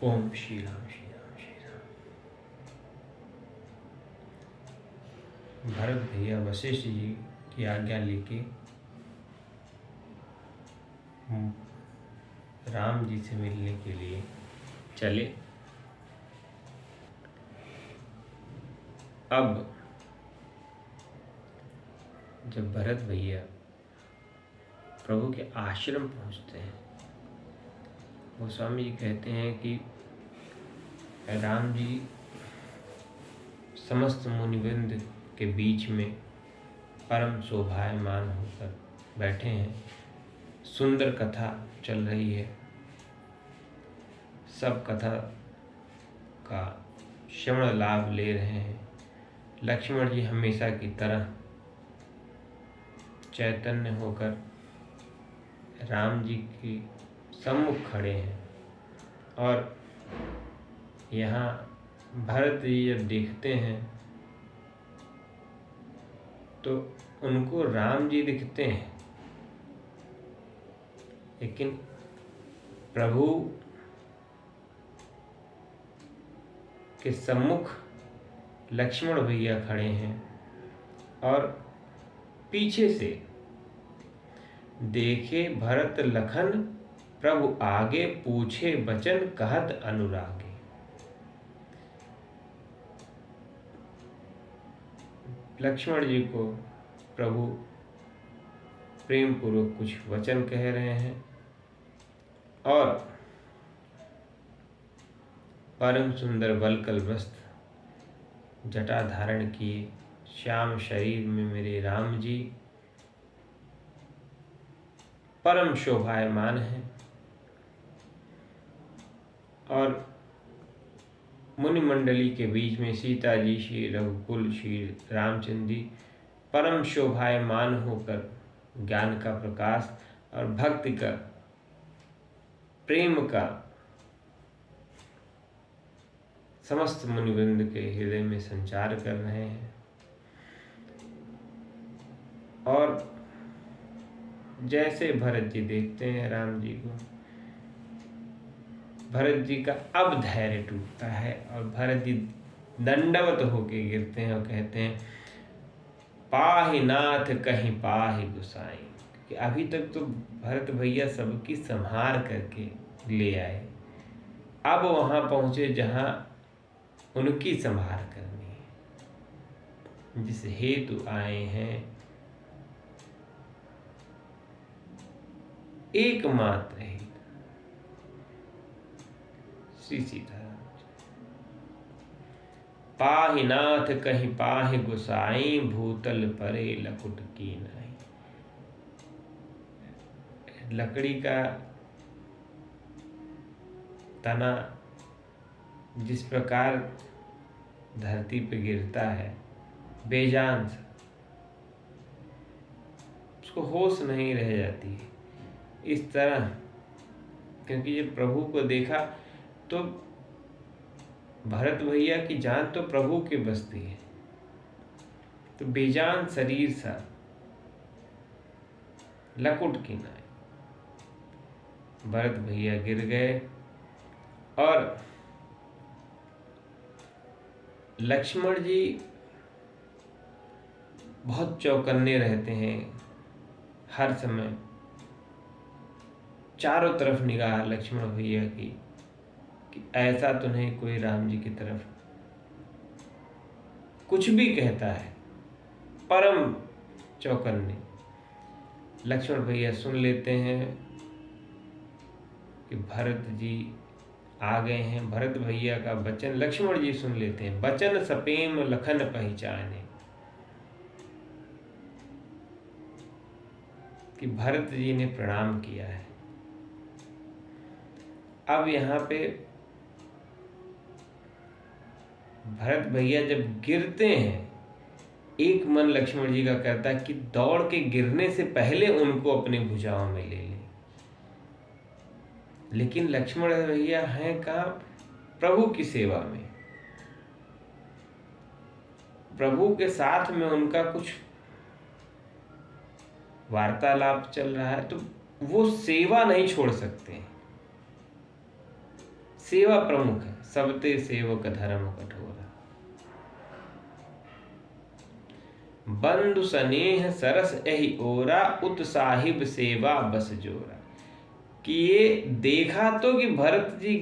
ओम श्री राम श्री राम श्री राम। भरत भैया वशिष्ठ जी की आज्ञा लेके राम जी से मिलने के लिए चले। अब जब भरत भैया प्रभु के आश्रम पहुंचते हैं, गोस्वामी जी कहते हैं कि राम जी समस्त मुनिवृंद के बीच में परम शोभायमान होकर बैठे हैं। सुंदर कथा चल रही है। सब कथा का श्रवण लाभ ले रहे हैं। लक्ष्मण जी हमेशा की तरह चैतन्य होकर राम जी के सम्मुख खड़े हैं। और यहाँ भरत जी जब देखते हैं तो उनको राम जी दिखते हैं, लेकिन प्रभु के सम्मुख लक्ष्मण भैया खड़े हैं। और पीछे से देखे भरत लखन, प्रभु आगे पूछे बचन कहत अनुरागे। लक्ष्मण जी को प्रभु प्रेम पूर्वक कुछ वचन कह रहे हैं और परम सुंदर वल्कल वस्त्र जटा धारण किए श्याम शरीर में मेरे राम जी परम शोभायमान हैं। और मुनि मंडली के बीच में सीता जी, श्री रघुकुल, श्री रामचंद्र जी परम शोभायमान होकर ज्ञान का प्रकाश और भक्ति का, प्रेम का समस्त मुनिवृंद के हृदय में संचार कर रहे हैं। और जैसे भरत जी देखते हैं राम जी को, भरत जी का अब धैर्य टूटता है और भरत जी दंडवत होके गिरते हैं और कहते हैं, पाहि नाथ कहीं पाहि गुसाई। कि अभी तक तो भरत भैया सबकी संहार करके ले आए, अब वहां पहुंचे जहां उनकी संहार करनी है। जिस हेतु आए हैं एकमात्र हेतु श्री सीताराम। पाहि नाथ कहीं पाहि गुसाई, भूतल परे लकुट की नहीं। लकड़ी का तना जिस प्रकार धरती पे गिरता है बेजान सा, उसको होश नहीं रह जाती है, इस तरह क्योंकि जब प्रभु को देखा तो भरत भैया की जान तो प्रभु के बसती है, तो बेजान शरीर सा लकुट की नाई भरत भैया गिर गए। और लक्ष्मण जी बहुत चौकन्ने रहते हैं हर समय, चारों तरफ निगाह लक्ष्मण भैया की कि ऐसा तो नहीं कोई राम जी की तरफ कुछ भी कहता है। परम चौकन्ने लक्ष्मण भैया सुन लेते हैं कि भरत जी आ गए हैं। भरत भैया का वचन लक्ष्मण जी सुन लेते हैं, बचन सपेम लखन पहचाने, कि भरत जी ने प्रणाम किया है। अब यहाँ पे भरत भैया जब गिरते हैं, एक मन लक्ष्मण जी का कहता है कि दौड़ के गिरने से पहले उनको अपनी भुजाओं में ले लें। लेकिन लक्ष्मण भैया हैं कहाँ? प्रभु की सेवा में, प्रभु के साथ में उनका कुछ वार्तालाप चल रहा है, तो वो सेवा नहीं छोड़ सकते। सेवा प्रमुख है, सबते सेवक धर्म कठोरा। बंधु स्नेह सरस एहि ओरा, उत साहिब सेवा बस जोरा। कि ये देखा तो कि भरत जी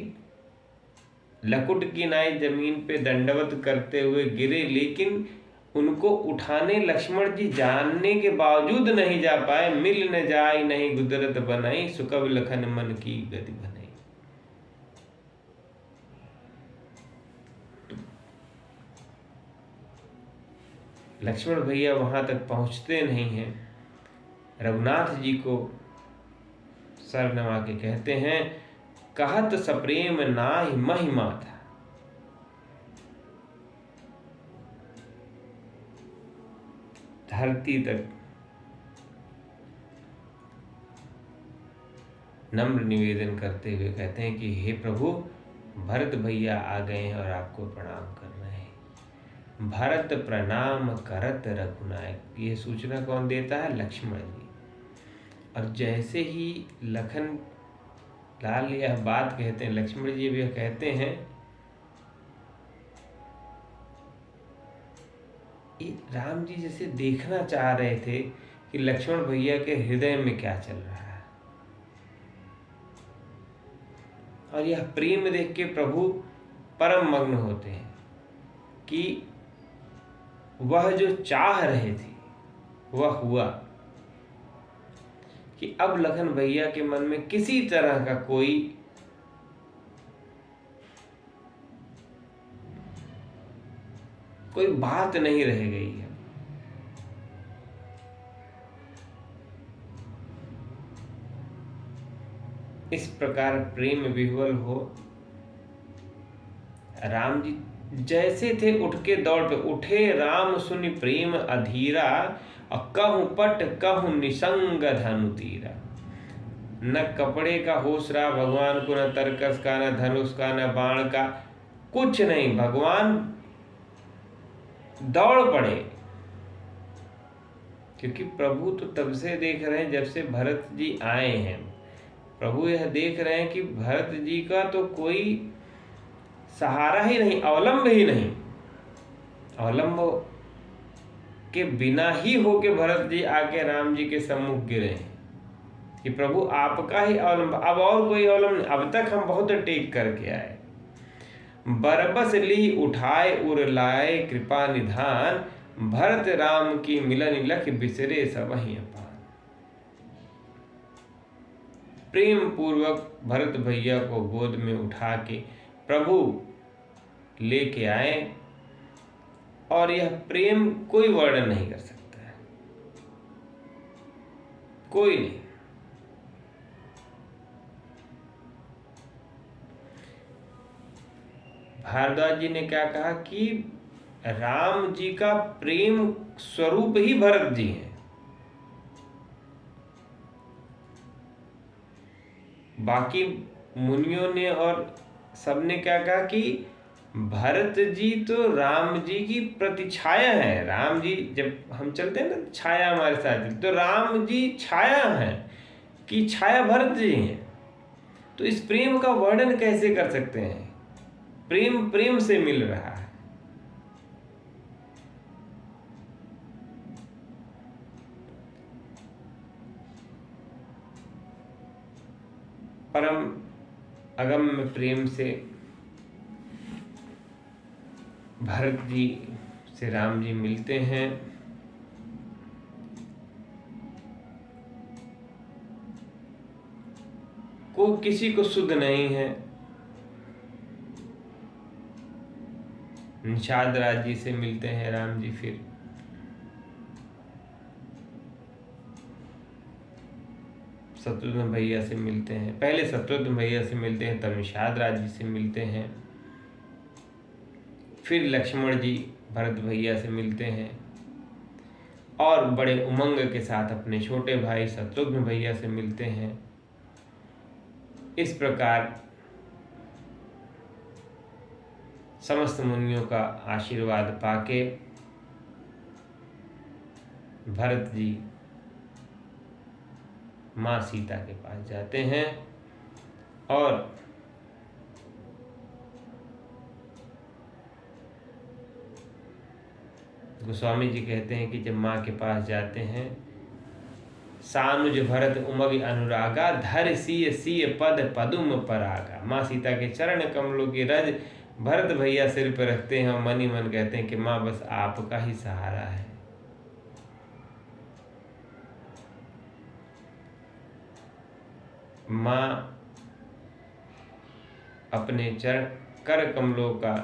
लकुट की नाई जमीन पे दंडवत करते हुए गिरे, लेकिन उनको उठाने लक्ष्मण जी जानने के बावजूद नहीं जा पाए। मिल न जाय नहीं गुदरत बनाई, सुकब लखन मन की गति बनाई। लक्ष्मण भैया वहां तक पहुंचते नहीं हैं। रघुनाथ जी को सर नवा के कहते हैं, कहत सप्रेम नाहि महिमा था। धरती तक नम्र निवेदन करते हुए कहते हैं कि हे प्रभु, भरत भैया आ गए हैं और आपको प्रणाम कर रहे हैं। भरत प्रणाम करत रघुनायक। ये सूचना कौन देता है? लक्ष्मण जी। और जैसे ही लखन लाल यह बात कहते हैं, लक्ष्मण जी भी कहते हैं, राम जी जैसे देखना चाह रहे थे कि लक्ष्मण भैया के हृदय में क्या चल रहा है। और यह प्रेम देख के प्रभु परम मग्न होते हैं कि वह जो चाह रहे थे वह हुआ, कि अब लखन भैया के मन में किसी तरह का कोई बात नहीं रह गई है। इस प्रकार प्रेम विह्वल हो राम जी जैसे थे, उठ के दौड़ पे उठे राम सुनि प्रेम अधीरा, और कहूं पट कहूं निसंग धनु तीरा। न कपड़े का होश रहा भगवान को, न तरकस का, न धनुष का, न बाण का, कुछ नहीं। भगवान दौड़ पड़े, क्योंकि प्रभु तो तब से देख रहे हैं जब से भरत जी आए हैं। प्रभु यह देख रहे हैं कि भरत जी का तो कोई सहारा ही नहीं, अवलंब ही नहीं। अवलंब के बिना ही होके भरत जी आके राम जी के सम्मुख गिरे हैं कि प्रभु आपका ही अवलंब, अब और कोई अवलंब नहीं। अब तक हम बहुत टेक करके आए। बरबस ली उठाए उर लाए कृपा निधान, भरत राम की मिलन लख बिसरे सबहि अपान। प्रेम पूर्वक भरत भैया को गोद में उठा के प्रभु लेके आए, और यह प्रेम कोई वर्णन नहीं कर सकता है, कोई नहीं। भारद्वाज जी ने क्या कहा कि राम जी का प्रेम स्वरूप ही भरत जी हैं। बाकी मुनियों ने और सबने क्या कहा कि भरत जी तो राम जी की प्रतिछाया है। राम जी जब हम चलते हैं ना, छाया हमारे साथ, तो राम जी छाया है कि छाया भरत जी हैं। तो इस प्रेम का वर्णन कैसे कर सकते हैं? प्रेम प्रेम से मिल रहा है। परम अगम्य प्रेम से भरत जी से राम जी मिलते हैं। को किसी को सुध नहीं है। निषाद राज जी से मिलते हैं राम जी, फिर शत्रुघ्न भैया से मिलते हैं। पहले शत्रुघ्न भैया से मिलते हैं, तब निषाद राज जी से मिलते हैं, फिर लक्ष्मण जी भरत भैया से मिलते हैं, और बड़े उमंग के साथ अपने छोटे भाई शत्रुघ्न भैया से मिलते हैं। इस प्रकार समस्त मुनियों का आशीर्वाद पाके भरत जी माँ सीता के पास जाते हैं, और गोस्वामी जी कहते हैं कि जब माँ के पास जाते हैं, सानुज भरत उमग अनुरागा धर सिय सिय पद पदुम परागा। माँ सीता के चरण कमलों की रज भरत भैया सिर पर रखते हैं और मन ही मन कहते हैं कि माँ बस आपका ही सहारा है। माँ अपने चरण कर कमलों का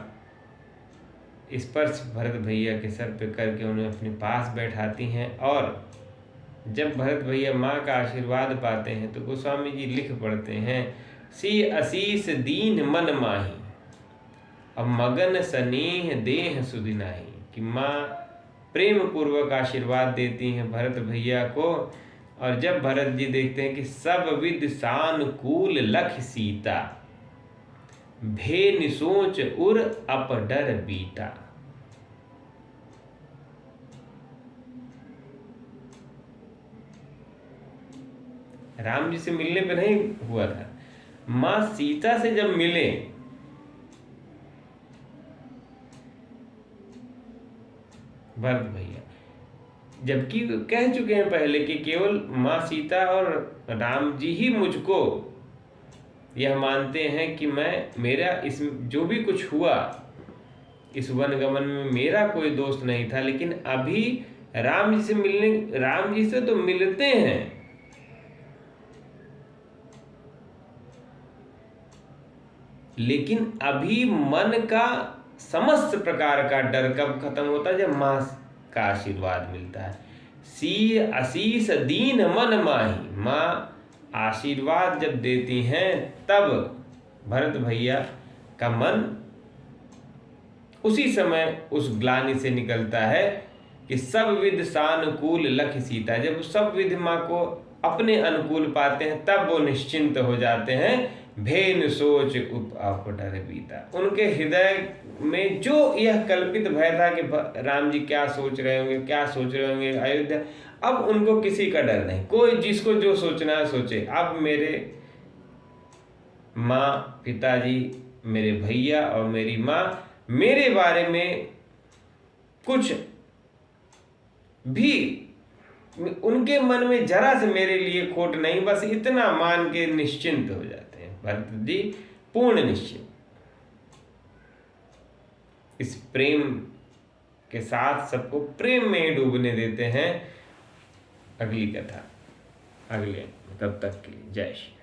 स्पर्श भरत भैया के सर पे करके उन्हें अपने पास बैठाती हैं। और जब भरत भैया माँ का आशीर्वाद पाते हैं तो गोस्वामी जी लिख पढ़ते हैं, सी असीस दीन मन माही अब मगन स्नेह देह सुदिनाही। कि माँ प्रेम पूर्वक आशीर्वाद देती हैं भरत भैया को। और जब भरत जी देखते हैं कि सब विद सानुकूल लख सीता भे निसोच उर अप डर बीता। राम जी से मिलने पे नहीं हुआ था, माँ सीता से जब मिले भरत भैया, जबकि कह चुके हैं पहले कि केवल माँ सीता और राम जी ही मुझको यह मानते हैं कि मेरा इस जो भी कुछ हुआ इस वनगमन में मेरा कोई दोस्त नहीं था। लेकिन अभी राम जी से तो मिलते हैं, लेकिन अभी मन का समस्त प्रकार का डर कब खत्म होता है? जब माँ का आशीर्वाद मिलता है। सी असीस दीन मन माही, माँ आशीर्वाद जब देती हैं तब भरत भैया का मन उसी समय उस ग्लानि से निकलता है कि सब विध सानुकूल लख सीता। जब सब विध माँ को अपने अनुकूल पाते हैं तब वो निश्चिंत हो जाते हैं। भेन सोच उप डर बीता। उनके हृदय में जो यह कल्पित भय था कि राम जी क्या सोच रहे होंगे, क्या सोच रहे होंगे अयोध्या, अब उनको किसी का डर नहीं। कोई जिसको जो सोचना है सोचे। अब मेरे माँ पिताजी, मेरे भैया और मेरी माँ मेरे बारे में कुछ भी, उनके मन में जरा से मेरे लिए खोट नहीं, बस इतना मान के निश्चिंत हो जाते हैं भरत जी, पूर्ण निश्चिंत। इस प्रेम के साथ सबको प्रेम में डूबने देते हैं। अगली कथा अगले, तब तक के लिए जय श्री।